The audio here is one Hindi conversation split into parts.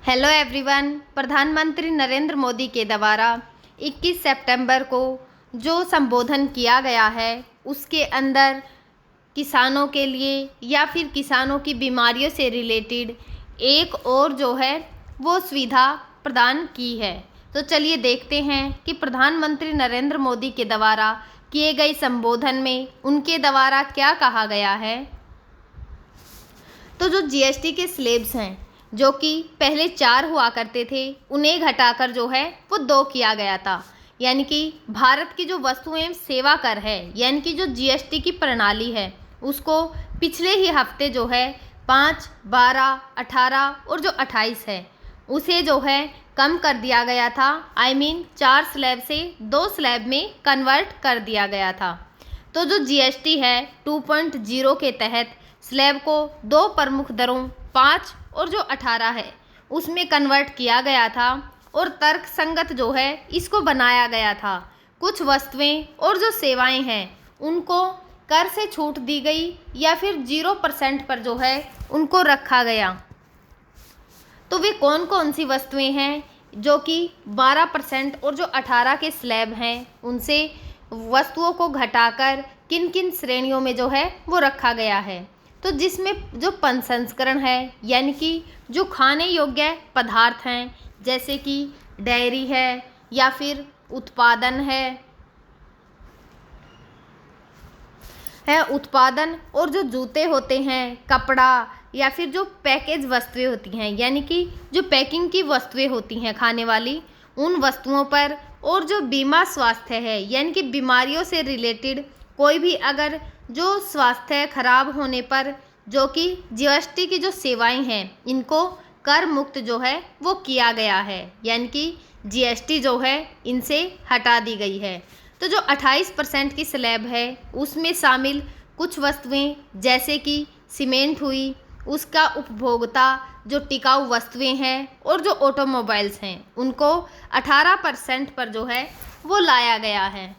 Hello everyone. प्रधानमंत्री नरेंद्र मोदी के द्वारा 21 सितंबर को जो संबोधन किया गया है उसके अंदर किसानों के लिए या फिर किसानों की बीमारियों से रिलेटेड एक और जो है वो सुविधा प्रदान की है। तो चलिए देखते हैं कि प्रधानमंत्री नरेंद्र मोदी के द्वारा किए गए संबोधन में उनके द्वारा क्या कहा गया है। तो जो जीएसटी के स्लैब्स हैं जो कि पहले 4 हुआ करते थे उन्हें घटाकर जो है वो 2 किया गया था। यानी कि भारत की जो वस्तु एवं सेवा कर है यानी कि जो जीएसटी की प्रणाली है उसको पिछले ही हफ्ते जो है 5, 12, 18 और जो 28 है उसे जो है कम कर दिया गया था। 4 स्लैब से 2 स्लैब में कन्वर्ट कर दिया गया था। तो जो जीएसटी है 2.0 के तहत स्लैब को 2 प्रमुख दरों 5 और जो 18 है उसमें कन्वर्ट किया गया था और तर्क संगत जो है इसको बनाया गया था। कुछ वस्तुएं और जो सेवाएं हैं उनको कर से छूट दी गई या फिर 0% पर जो है उनको रखा गया। तो वे कौन कौन सी वस्तुएं हैं जो कि 12% और जो 18 के स्लैब हैं उनसे वस्तुओं को घटाकर किन किन श्रेणियों में जो है वो रखा गया है। तो जिसमें जो प्रसंस्करण है यानी कि जो खाने योग्य पदार्थ हैं जैसे कि डेयरी है या फिर उत्पादन है उत्पादन और जो जूते होते हैं, कपड़ा या फिर जो पैकेज वस्तुएं होती हैं यानी कि जो पैकिंग की वस्तुएं होती हैं खाने वाली उन वस्तुओं पर और जो बीमा स्वास्थ्य है यानी कि बीमारियों से रिलेटेड कोई भी अगर जो स्वास्थ्य खराब होने पर जो कि जीएसटी की जो सेवाएं हैं इनको कर मुक्त जो है वो किया गया है यानी कि जीएसटी जो है इनसे हटा दी गई है। तो जो 28% की स्लैब है उसमें शामिल कुछ वस्तुएं जैसे कि सीमेंट हुई, उसका उपभोक्ता जो टिकाऊ वस्तुएं हैं और जो ऑटोमोबाइल्स हैं उनको 18% पर जो है वो लाया गया है।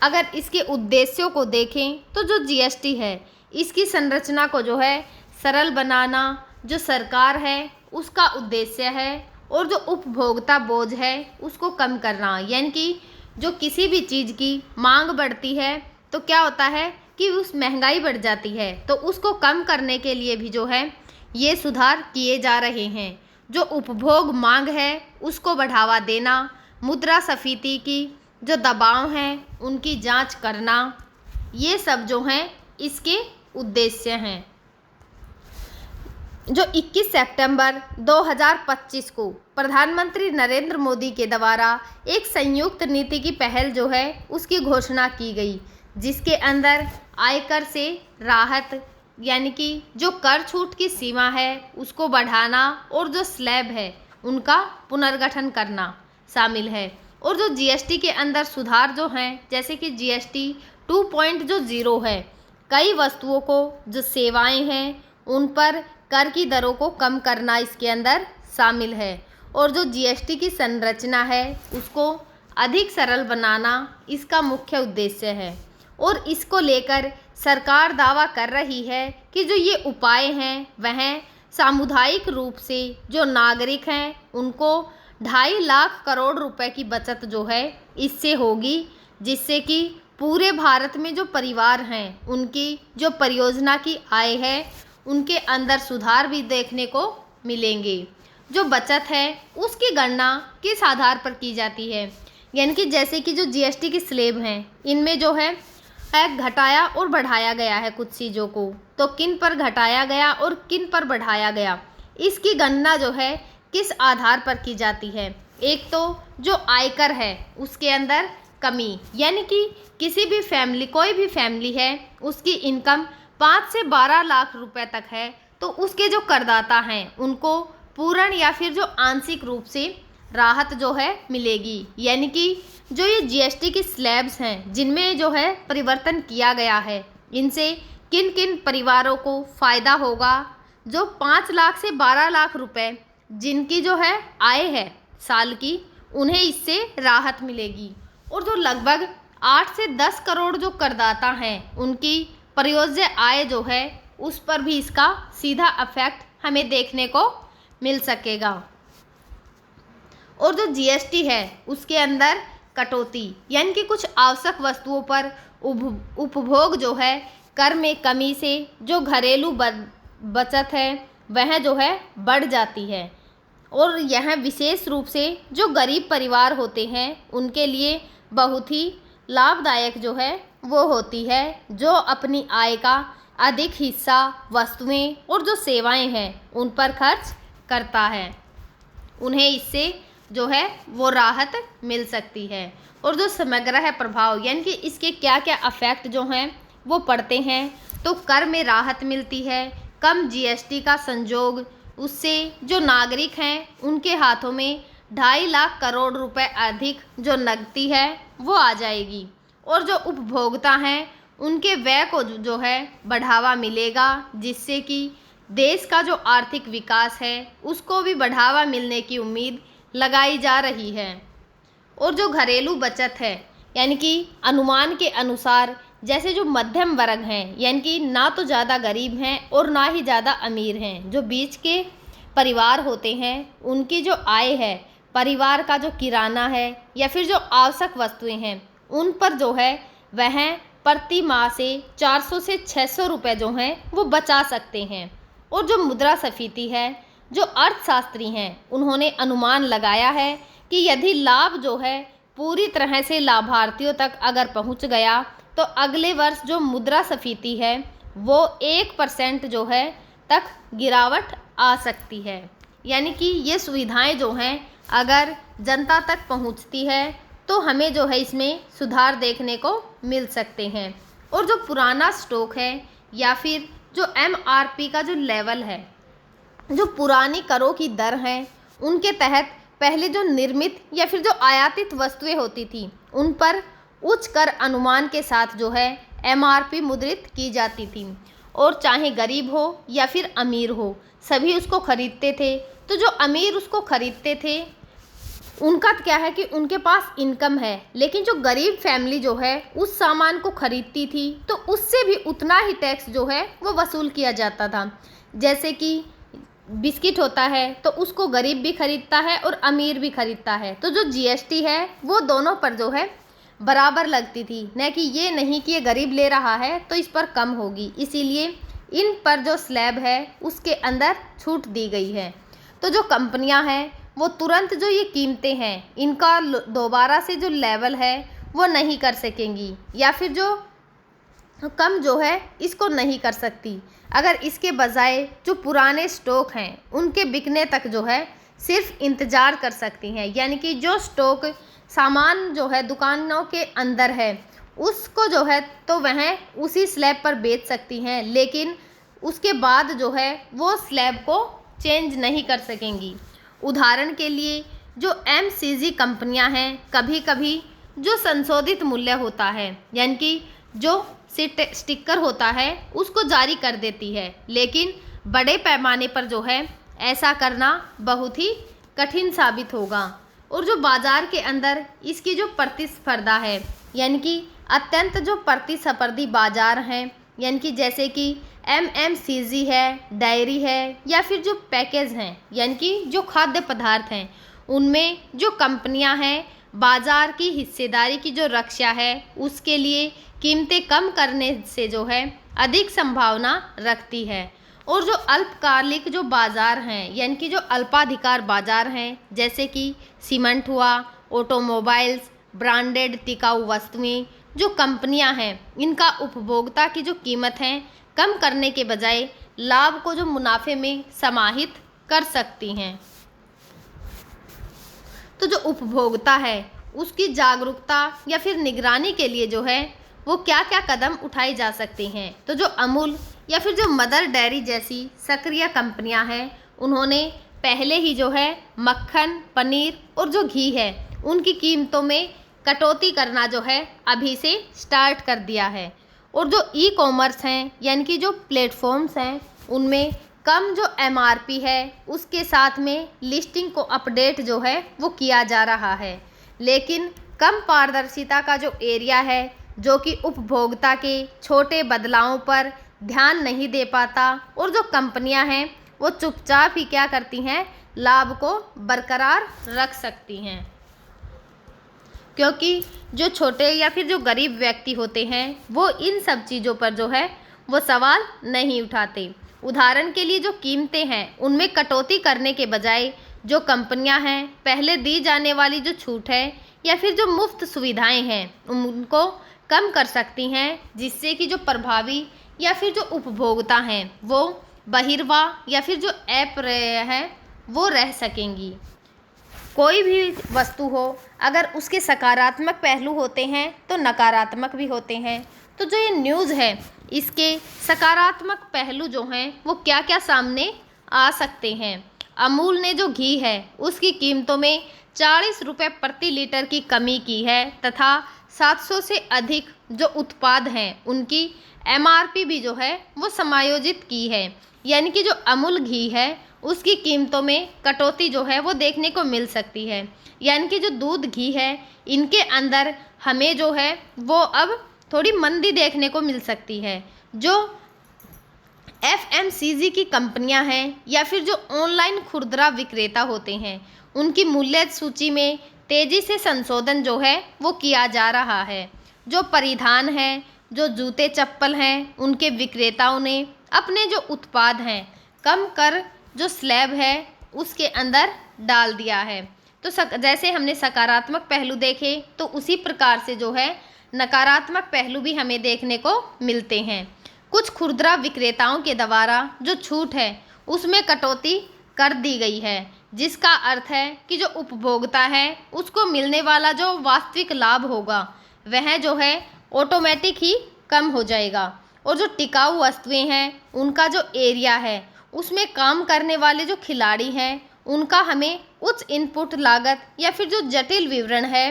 अगर इसके उद्देश्यों को देखें तो जो जीएसटी है इसकी संरचना को जो है सरल बनाना जो सरकार है उसका उद्देश्य है और जो उपभोक्ता बोझ है उसको कम करना यानी कि जो किसी भी चीज़ की मांग बढ़ती है तो क्या होता है कि उस महंगाई बढ़ जाती है तो उसको कम करने के लिए भी जो है ये सुधार किए जा रहे हैं। जो उपभोग मांग है उसको बढ़ावा देना, मुद्रास्फीति की जो दबाव हैं उनकी जांच करना, ये सब जो हैं इसके उद्देश्य हैं। जो 21 सितंबर 2025 को प्रधानमंत्री नरेंद्र मोदी के द्वारा एक संयुक्त नीति की पहल जो है उसकी घोषणा की गई जिसके अंदर आयकर से राहत यानी कि जो कर छूट की सीमा है उसको बढ़ाना और जो स्लैब है उनका पुनर्गठन करना शामिल है। और जो जीएसटी के अंदर सुधार जो हैं जैसे कि जीएसटी 2.0 है, कई वस्तुओं को जो सेवाएं हैं उन पर कर की दरों को कम करना इसके अंदर शामिल है। और जो जीएसटी की संरचना है उसको अधिक सरल बनाना इसका मुख्य उद्देश्य है। और इसको लेकर सरकार दावा कर रही है कि जो ये उपाय हैं वह सामुदायिक रूप से जो नागरिक हैं उनको 2.5 लाख करोड़ रुपए की बचत जो है इससे होगी, जिससे कि पूरे भारत में जो परिवार हैं उनकी जो परियोजना की आय है उनके अंदर सुधार भी देखने को मिलेंगे। जो बचत है उसकी गणना किस आधार पर की जाती है यानी कि जैसे कि जो जीएसटी की स्लैब हैं इनमें जो है घटाया और बढ़ाया गया है कुछ चीज़ों को, तो किन पर घटाया गया और किन पर बढ़ाया गया इसकी गणना जो है किस आधार पर की जाती है। एक तो जो आयकर है उसके अंदर कमी यानी कि किसी भी फैमिली कोई भी फैमिली है उसकी इनकम 5 से 12 लाख रुपए तक है तो उसके जो करदाता हैं उनको पूर्ण या फिर जो आंशिक रूप से राहत जो है मिलेगी। यानी कि जो ये जीएसटी की स्लैब्स हैं जिनमें जो है परिवर्तन किया गया है इनसे किन किन परिवारों को फ़ायदा होगा। जो 5 लाख से 12 लाख रुपए जिनकी जो है आय है साल की उन्हें इससे राहत मिलेगी। और जो लगभग 8 से 10 करोड़ जो करदाता हैं उनकी परियोज्य आय जो है उस पर भी इसका सीधा इफेक्ट हमें देखने को मिल सकेगा। और जो जीएसटी है उसके अंदर कटौती, यानी कि कुछ आवश्यक वस्तुओं पर उपभोग जो है कर में कमी से जो घरेलू बचत है वह जो है बढ़ जाती है। और यह विशेष रूप से जो गरीब परिवार होते हैं उनके लिए बहुत ही लाभदायक जो है वो होती है, जो अपनी आय का अधिक हिस्सा वस्तुएं और जो सेवाएं हैं उन पर खर्च करता है। उन्हें इससे जो है वो राहत मिल सकती है। और जो समग्र है प्रभाव, यानी कि इसके क्या क्या इफेक्ट जो हैं वो पड़ते हैं, तो कर में राहत मिलती है, कम जीएसटी का संयोग, उससे जो नागरिक हैं उनके हाथों में 2.5 लाख करोड़ रुपए अधिक जो नकदी है वो आ जाएगी। और जो उपभोक्ता हैं उनके व्यय को जो है बढ़ावा मिलेगा, जिससे कि देश का जो आर्थिक विकास है उसको भी बढ़ावा मिलने की उम्मीद लगाई जा रही है। और जो घरेलू बचत है, यानी कि अनुमान के अनुसार जैसे जो मध्यम वर्ग हैं, यानी कि ना तो ज़्यादा गरीब हैं और ना ही ज़्यादा अमीर हैं, जो बीच के परिवार होते हैं, उनकी जो आय है, परिवार का जो किराना है या फिर जो आवश्यक वस्तुएं हैं उन पर जो है वह प्रति माह से 400 से 600 रुपये जो हैं वो बचा सकते हैं। और जो मुद्रास्फीति है, जो अर्थशास्त्री हैं उन्होंने अनुमान लगाया है कि यदि लाभ जो है पूरी तरह से लाभार्थियों तक अगर पहुंच गया तो अगले वर्ष जो मुद्रास्फीति है वो 1% जो है तक गिरावट आ सकती है। यानी कि ये सुविधाएं जो हैं अगर जनता तक पहुंचती है तो हमें जो है इसमें सुधार देखने को मिल सकते हैं। और जो पुराना स्टॉक है या फिर जो एमआरपी का जो लेवल है, जो पुरानी करों की दर है, उनके तहत पहले जो निर्मित या फिर जो आयातित वस्तुएं होती थी उन पर उच्च कर अनुमान के साथ जो है एमआरपी मुद्रित की जाती थी। और चाहे गरीब हो या फिर अमीर हो, सभी उसको खरीदते थे। तो जो अमीर उसको खरीदते थे उनका क्या है कि उनके पास इनकम है, लेकिन जो गरीब फैमिली जो है उस सामान को खरीदती थी तो उससे भी उतना ही टैक्स जो है वो वसूल किया जाता था। जैसे कि बिस्किट होता है तो उसको गरीब भी खरीदता है और अमीर भी खरीदता है, तो जो जीएसटी है वो दोनों पर जो है बराबर लगती थी, न कि ये नहीं कि ये गरीब ले रहा है तो इस पर कम होगी। इसीलिए इन पर जो स्लैब है उसके अंदर छूट दी गई है। तो जो कंपनियां हैं वो तुरंत जो ये कीमतें हैं इनका दोबारा से जो लेवल है वो नहीं कर सकेंगी, या फिर जो कम जो है इसको नहीं कर सकती। अगर इसके बजाय जो पुराने स्टॉक हैं उनके बिकने तक जो है सिर्फ इंतज़ार कर सकती हैं, यानी कि जो स्टॉक सामान जो है दुकानों के अंदर है उसको जो है तो वह उसी स्लैब पर बेच सकती हैं, लेकिन उसके बाद जो है वो स्लैब को चेंज नहीं कर सकेंगी। उदाहरण के लिए जो एमसीजी कंपनियां हैं कभी कभी जो संशोधित मूल्य होता है, यानी कि जो स्टिकर होता है उसको जारी कर देती है, लेकिन बड़े पैमाने पर जो है ऐसा करना बहुत ही कठिन साबित होगा। और जो बाज़ार के अंदर इसकी जो प्रतिस्पर्धा है, यानी कि अत्यंत जो प्रतिस्पर्धी बाज़ार हैं, यानी कि जैसे कि एमएमसीजी है, डायरी है या फिर जो पैकेज हैं, यानी कि जो खाद्य पदार्थ हैं, उनमें जो कंपनियां हैं बाज़ार की हिस्सेदारी की जो रक्षा है उसके लिए कीमतें कम करने से जो है अधिक संभावना रखती है। और जो अल्पकालिक जो बाज़ार हैं, यानी कि जो अल्पाधिकार बाज़ार हैं, जैसे कि सीमेंट हुआ, ऑटोमोबाइल्स, ब्रांडेड टिकाऊ वस्तुएं, जो कंपनियां हैं इनका उपभोक्ता की जो कीमत है कम करने के बजाय लाभ को जो मुनाफे में समाहित कर सकती हैं। तो जो उपभोक्ता है उसकी जागरूकता या फिर निगरानी के लिए जो है वो क्या क्या कदम उठाए जा सकते हैं। तो जो अमूल या फिर जो मदर डेयरी जैसी सक्रिय कंपनियां हैं उन्होंने पहले ही जो है मक्खन, पनीर और जो घी है उनकी कीमतों में कटौती करना जो है अभी से स्टार्ट कर दिया है। और जो ई कॉमर्स हैं, यानी कि जो प्लेटफॉर्म्स हैं, उनमें कम जो एमआरपी है उसके साथ में लिस्टिंग को अपडेट जो है वो किया जा रहा है, लेकिन कम पारदर्शिता का जो एरिया है जो कि उपभोक्ता के छोटे बदलावों पर ध्यान नहीं दे पाता, और जो कंपनियां हैं वो चुपचाप ही क्या करती हैं, लाभ को बरकरार रख सकती हैं। क्योंकि जो छोटे या फिर जो गरीब व्यक्ति होते हैं वो इन सब चीज़ों पर जो है वो सवाल नहीं उठाते। उदाहरण के लिए जो कीमतें हैं उनमें कटौती करने के बजाय जो कंपनियां हैं पहले दी जाने वाली जो छूट है या फिर जो मुफ्त सुविधाएं हैं उनको कम कर सकती हैं, जिससे कि जो प्रभावी या फिर जो उपभोक्ता हैं वो बहिर्वाह या फिर जो अप्रिय है वो रह सकेंगी। कोई भी वस्तु हो अगर उसके सकारात्मक पहलू होते हैं तो नकारात्मक भी होते हैं। तो जो ये न्यूज़ है इसके सकारात्मक पहलू जो हैं वो क्या क्या सामने आ सकते हैं। अमूल ने जो घी है उसकी कीमतों में 40 रुपये प्रति लीटर की कमी की है तथा 700 से अधिक जो उत्पाद हैं उनकी MRP भी जो है वो समायोजित की है। यानी कि जो अमूल घी है उसकी कीमतों में कटौती जो है वो देखने को मिल सकती है। यानी कि जो दूध घी है इनके अंदर हमें जो है वो अब थोड़ी मंदी देखने को मिल सकती है। जो FMCG की कंपनियां हैं या फिर जो ऑनलाइन खुदरा विक्रेता होते हैं उनकी मूल्य सूची में तेज़ी से संशोधन जो है वो किया जा रहा है। जो परिधान हैं, जो जूते चप्पल हैं, उनके विक्रेताओं ने अपने जो उत्पाद हैं कम कर जो स्लैब है उसके अंदर डाल दिया है। तो जैसे हमने सकारात्मक पहलू देखे तो उसी प्रकार से जो है नकारात्मक पहलू भी हमें देखने को मिलते हैं। कुछ खुदरा विक्रेताओं के द्वारा जो छूट है उसमें कटौती कर दी गई है, जिसका अर्थ है कि जो उपभोक्ता है उसको मिलने वाला जो वास्तविक लाभ होगा वह जो है ऑटोमेटिक ही कम हो जाएगा। और जो टिकाऊ वस्तुएं हैं उनका जो एरिया है उसमें काम करने वाले जो खिलाड़ी हैं उनका हमें उच्च इनपुट लागत या फिर जो जटिल विवरण है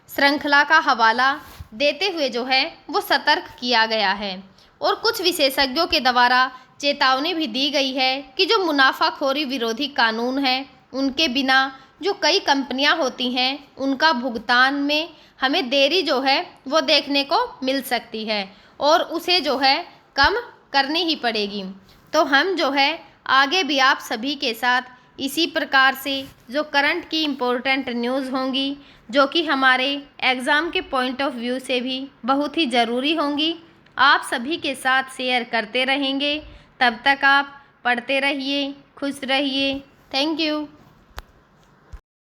श्रृंखला का हवाला देते हुए जो है वो सतर्क किया गया है। और कुछ विशेषज्ञों के द्वारा चेतावनी भी दी गई है कि जो मुनाफाखोरी विरोधी कानून है उनके बिना जो कई कंपनियां होती हैं उनका भुगतान में हमें देरी जो है वो देखने को मिल सकती है और उसे जो है कम करनी ही पड़ेगी। तो हम जो है आगे भी आप सभी के साथ इसी प्रकार से जो करंट की इम्पोर्टेंट न्यूज़ होंगी जो कि हमारे एग्ज़ाम के पॉइंट ऑफ व्यू से भी बहुत ही ज़रूरी होंगी आप सभी के साथ शेयर करते रहेंगे। तब तक आप पढ़ते रहिए, खुश रहिए। Thank you.